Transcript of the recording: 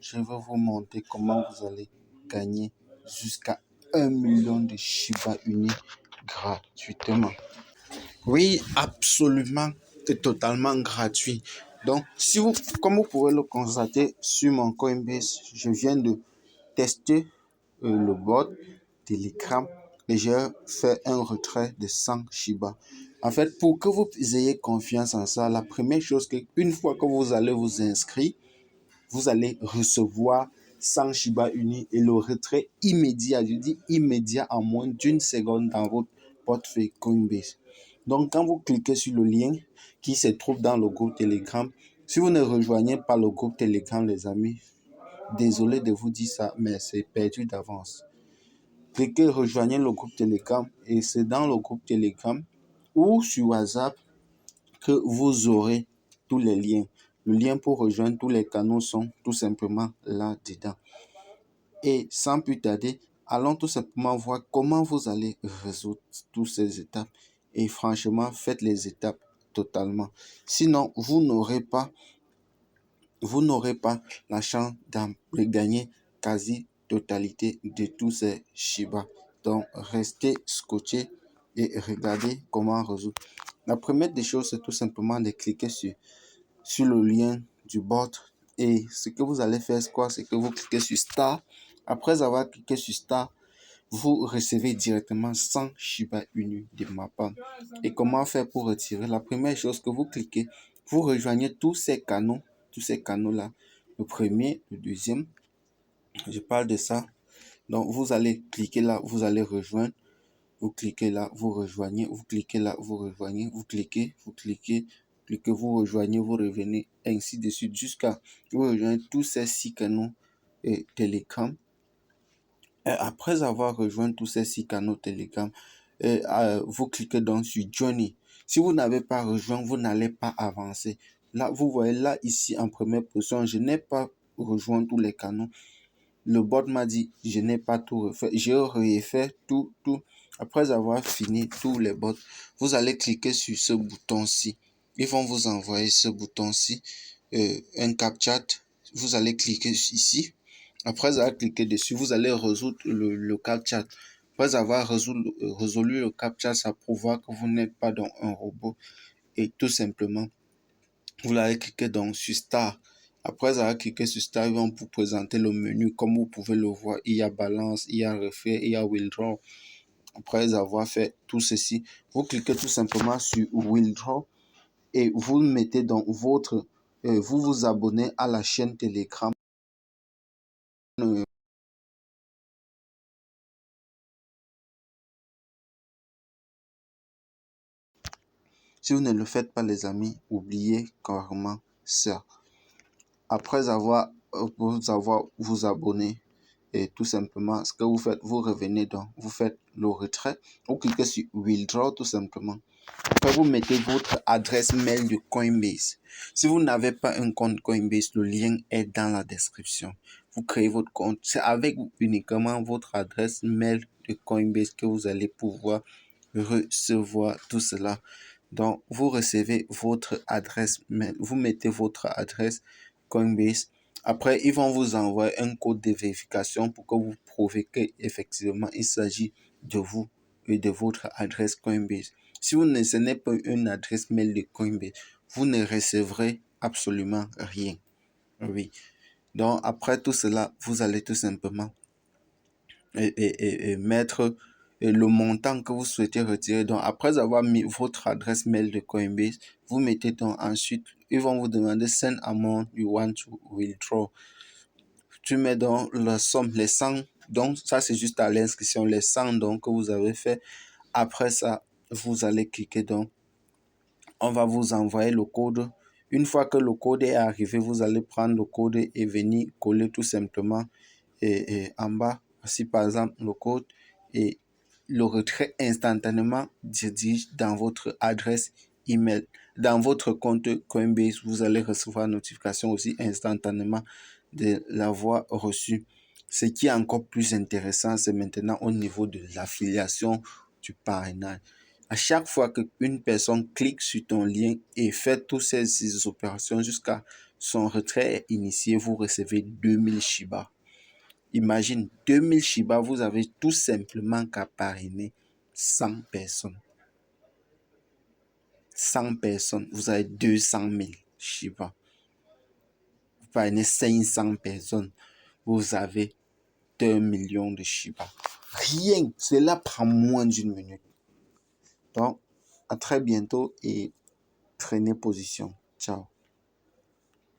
je vais vous montrer comment vous allez gagner jusqu'à 1 million de Shiba Inu gratuitement. Oui, absolument, c'est totalement gratuit. Donc, si vous, comme vous pouvez le constater sur mon Coinbase, je viens de tester le bot Telegram et j'ai fait un retrait de 100 Shiba. En fait, pour que vous ayez confiance en ça, la première chose, une fois que vous allez vous inscrire, vous allez recevoir 100 Shiba Inu et le retrait immédiat, je dis immédiat, en moins d'une seconde dans votre portefeuille Coinbase. Donc, quand vous cliquez sur le lien qui se trouve dans le groupe Telegram, si vous ne rejoignez pas le groupe Telegram, les amis, désolé de vous dire ça, mais c'est perdu d'avance. Cliquez, rejoignez le groupe Telegram et c'est dans le groupe Telegram ou sur WhatsApp que vous aurez tous les liens. Le lien pour rejoindre tous les canaux sont tout simplement là-dedans. Et sans plus tarder, allons tout simplement voir comment vous allez résoudre toutes ces étapes. Et franchement, faites les étapes totalement. Sinon, vous n'aurez pas la chance de gagner quasi totalité de tous ces Shiba. Donc, restez scotché et regardez comment résoudre. La première des choses, c'est tout simplement de cliquer sur le lien du bot. Et ce que vous allez faire, c'est quoi? C'est que vous cliquez sur Start. Après avoir cliqué sur Start, vous recevez directement 100 Shiba Inu de ma part. Et comment faire pour retirer? La première chose que vous cliquez, vous rejoignez tous ces canaux-là. Le premier, le deuxième, je parle de ça. Donc, vous allez cliquer là, vous allez rejoindre. Vous cliquez là, vous rejoignez. Vous cliquez là, vous rejoignez. Vous cliquez, vous rejoignez, vous revenez, ainsi de suite, jusqu'à vous rejoindre tous ces 6 canaux et Telegram. Et après avoir rejoint tous ces 6 canaux Telegram, vous cliquez donc sur Johnny. Si vous n'avez pas rejoint, vous n'allez pas avancer. Là, vous voyez là, ici, en première position, je n'ai pas rejoint tous les canaux. Le bot m'a dit, je n'ai pas tout refait. J'ai refait tout. Après avoir fini tous les bots, vous allez cliquer sur ce bouton-ci. Ils vont vous envoyer ce bouton-ci, un CAPTCHA. Vous allez cliquer ici. Après avoir cliqué dessus, vous allez résoudre le CAPTCHA. Après avoir résolu le CAPTCHA, ça prouve que vous n'êtes pas dans un robot. Et tout simplement, vous allez cliquer donc sur Start. Après avoir cliqué sur Start, ils vont vous présenter le menu. Comme vous pouvez le voir, il y a Balance, il y a Refaire, il y a Withdraw. Après avoir fait tout ceci, vous cliquez tout simplement sur Withdraw et vous mettez donc vous vous abonnez à la chaîne Telegram. Si vous ne le faites pas, les amis, oubliez carrément ça. Après vous abonner, et tout simplement, ce que vous faites, vous revenez donc, vous faites le retrait, vous cliquez sur Withdraw tout simplement. Après, vous mettez votre adresse mail de Coinbase. Si vous n'avez pas un compte Coinbase, le lien est dans la description. Vous créez votre compte. C'est avec uniquement votre adresse mail de Coinbase que vous allez pouvoir recevoir tout cela. Donc, vous recevez votre adresse mail. Vous mettez votre adresse Coinbase. Après, ils vont vous envoyer un code de vérification pour que vous prouvez qu'effectivement, il s'agit de vous et de votre adresse Coinbase. Si ce n'est pas une adresse mail de Coinbase, vous ne recevrez absolument rien. Oui. Donc, après tout cela, vous allez tout simplement mettre le montant que vous souhaitez retirer. Donc, après avoir mis votre adresse mail de Coinbase, vous mettez donc ensuite, ils vont vous demander send amount you want to withdraw. Tu mets donc la somme, les 100. Donc, ça, c'est juste à l'inscription, les 100 donc, que vous avez fait. Après ça, vous allez cliquer donc. On va vous envoyer le code. Une fois que le code est arrivé, vous allez prendre le code et venir coller tout simplement en bas. Si par exemple le code et le retrait instantanément se dirige dans votre adresse email. Dans votre compte Coinbase, vous allez recevoir une notification aussi instantanément de l'avoir reçu. Ce qui est encore plus intéressant, c'est maintenant au niveau de l'affiliation du parrainage. À chaque fois qu'une personne clique sur ton lien et fait toutes ces opérations jusqu'à son retrait est initié, vous recevez 2000 Shiba. Imagine, 2000 Shiba, vous avez tout simplement qu'à parrainer 100 personnes. 100 personnes, vous avez 200 000 Shiba. Vous parrainez 500 personnes, vous avez 2 millions de Shiba. Rien, cela prend moins d'une minute. Donc, à très bientôt et prenez position. Ciao.